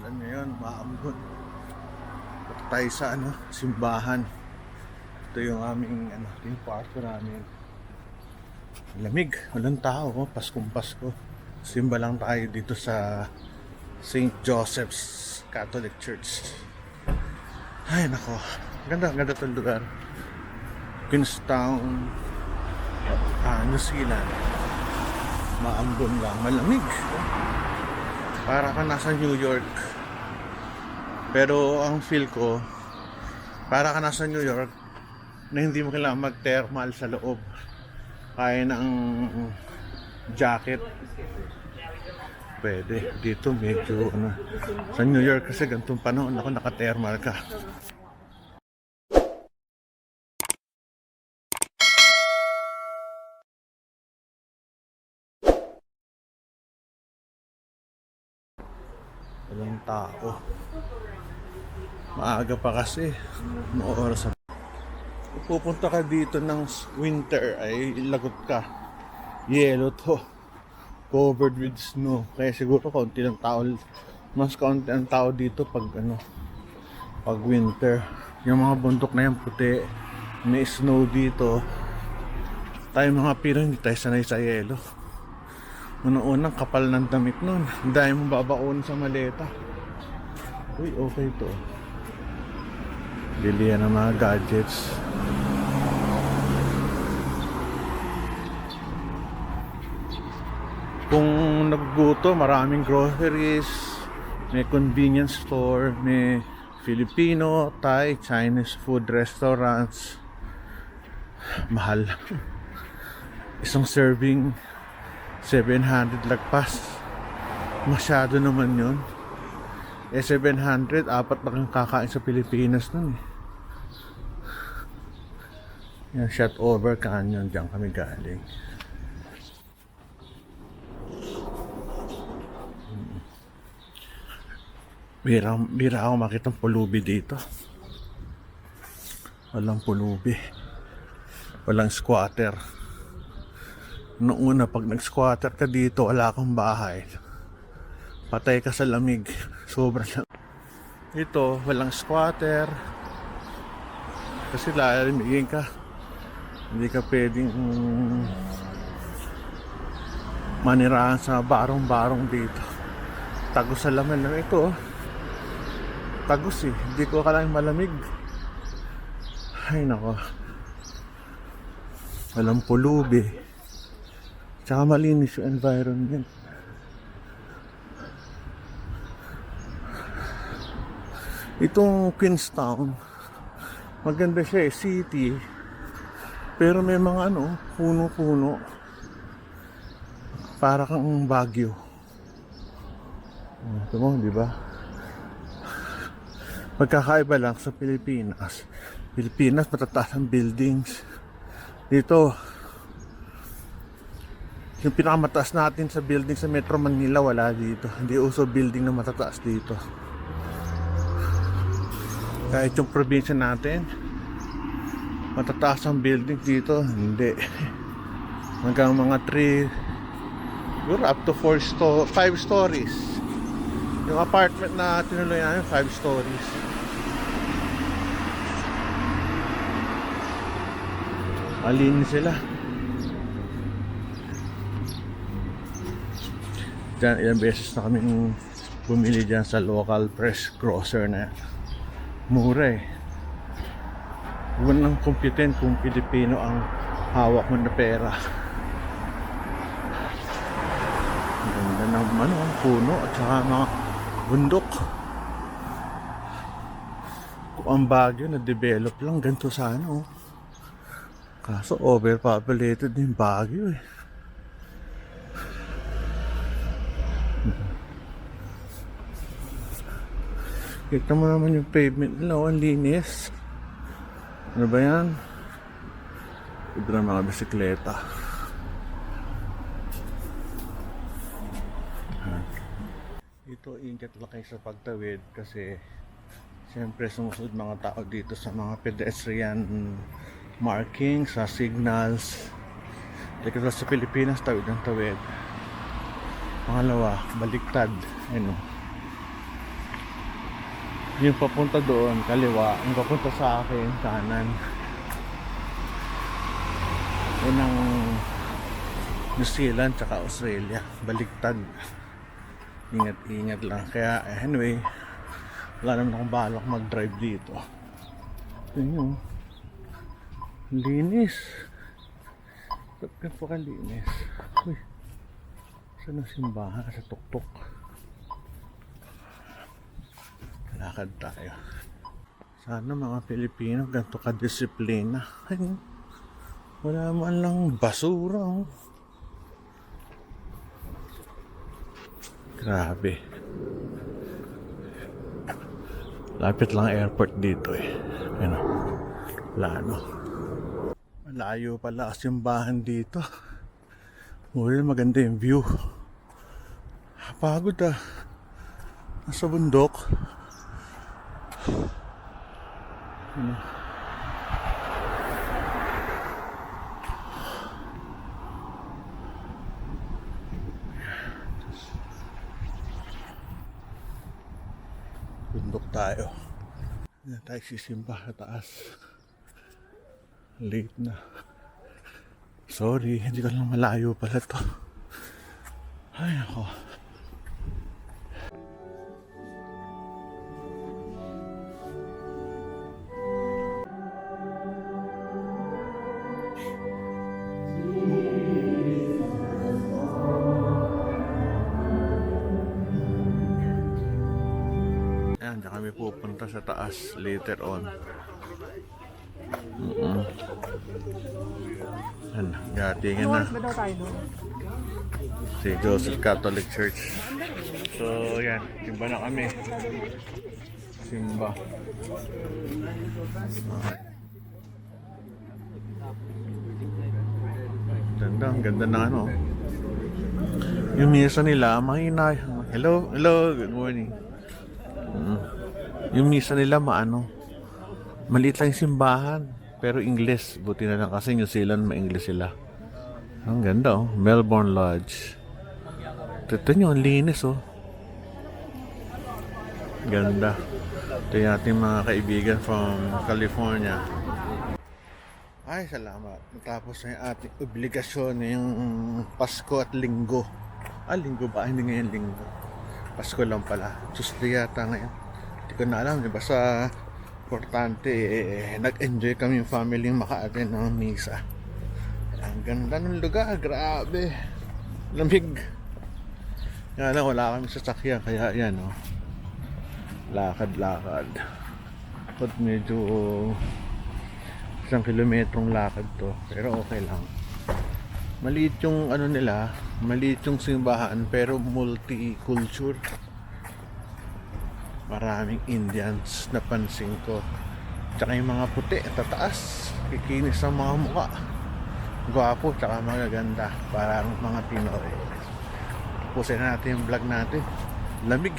Umuulan ngayon, maambon. Punta tayo sa simbahan. Ito yung aming yung kwarto namin. Lamig, walang tao, Paskong Pasko. Simba lang tayo dito sa St. Joseph's Catholic Church. Ay nako, ganda itong lugar. Queenstown, New Zealand. Maambon lang, malamig. Para ka nasa New York. Pero ang feel ko, para ka nasa New York na hindi mo kailangan mag-thermal sa loob. Kaya ng jacket. Pwede. Dito medyo sa New York kasi ganitong panahon ako naka-thermal ka. Walang tao. Maaga pa kasi. Mga oras na. Pupunta ka dito ng winter ay lagot ka. Yellow to. Covered with snow. Kaya siguro kaunti ng tao. Mas kaunti ang tao dito pag pag winter. Yung mga bundok na yan puti. May snow dito. Tayo mga Pinoy hindi tayo sanay sa yellow. Unang-unang kapal ng damit nun. Dahil mo babaon sa maleta. Uy, okay to. Bilihan ng mga gadgets. Kung naguguto, maraming groceries. May convenience store. May Filipino, Thai, Chinese food restaurants. Mahal. Isang serving 700 lagpas. Masyado naman yun. 700, apat na kang kakain sa Pilipinas nun Yung Shot Over Canyon, diyan kami galing. Bira ako makita ng pulubi dito. Walang pulubi. Walang squatter. Noong una, pag nag-squatter ka dito, wala kang bahay. Patay ka sa lamig. Sobrang lang. Ito, walang squatter. Kasi lalamigin ka. Hindi ka pwedeng manirahan sa barong-barong dito. Tagos sa laman lang ito. Tagos Hindi ko kailangan malamig. Ay nako. Walang pulubi. Tsaka malinis yung environment. Itong Queenstown, maganda siya city. Pero may mga puno-puno. Para kang Baguio. Ito mo, di ba? Magkakaiba lang sa Pilipinas. Pilipinas, matataas ang buildings. Dito, yung pinakamataas natin sa building sa Metro Manila, wala dito. Hindi uso building na matataas dito. Kahit yung probinsya natin, matataas ang building dito, hindi. Hanggang mga 3, siguro up to 5 stories. Yung apartment na tinuloy namin, 5 stories. Malinis sila. Diyan, ilang beses na kaming bumili dyan sa local fresh grocer na yan. Mura Huwag nang kumpitin kung Pilipino ang hawak mo na pera. Ganda ng puno at saka mga bundok. Kung ang Baguio na develop lang ganito sana Kaso overpopulated din Baguio Kita mo naman yung pavement nila, ang linis. Ano ba yan? Ito na mga bisikleta. Ito, ingat lang kayo sa pagtawid kasi siyempre sumusunod mga tao dito sa mga pedestrian markings, sa signals. Dito sa Pilipinas, tawid ng tawid. Pangalawa, baliktad. Yung papunta doon, kaliwa. Yung papunta sa akin, kanan. Yun ang New Zealand tsaka Australia. Baliktad. Ingat-ingat lang. Kaya anyway, wala naman akong balak mag-drive dito. Yun yung linis. Ba't po ka linis? Uy, saan ang simbahan? Sa tuktok. Lakad tayo. Sana mga Pilipino ganito ka-disiplina. Ay, wala man lang basura. Oh. Grabe. Lapit lang airport dito eh. Ano? Lano. Malayo pala ang simbahan dito. Uy, maganda yung view. Pagod ah. Nasa bundok. Ano? Bundok tayo. Yan tayo sisimba sa taas. Late na. Sorry, hindi ko lang malayo pala to. Ay, ako. Ayan, dyan kami pupunta sa taas later on. Ayan, gatingin na. Ba daw tayo doon? Si Joseph Catholic Church. So, yan. Simba na kami. Simba. Ganda, ang ganda na ano. Yung misa nila, mahina. Hello, hello, good morning. Yung misa nila, maliit lang yung simbahan. Pero English, buti na lang kasi New Zealand, ma-English sila. Ang ganda oh, Melbourne Lodge. Ito nyo, ang linis oh. Ganda. Ito yung ating mga kaibigan from California. Ay, salamat. Natapos na yung ating obligasyon yung Pasko at Linggo. Linggo ba? Hindi ngayon Linggo. Pasko lang pala. Tuesday yata ngayon. Hindi ko na alam. Basta importante, nag-enjoy kami yung family maka-attend ng misa. Ang ganda ng lugar. Grabe. Lamig. Yan lang, wala kami sasakyan. Kaya yan, oh. Lakad-lakad. At medyo 1 kilometrong lakad to. Pero okay lang. Maliit yung ano nila. Maliit yung simbahan. Pero multicultural. Maraming Indians napansin ko. Tsaka yung mga puti, tataas. Kikinis ang mga mukha. Gwapo, tsaka magaganda. Parang mga Pinoy. Tapusin na natin yung vlog natin. Lamig.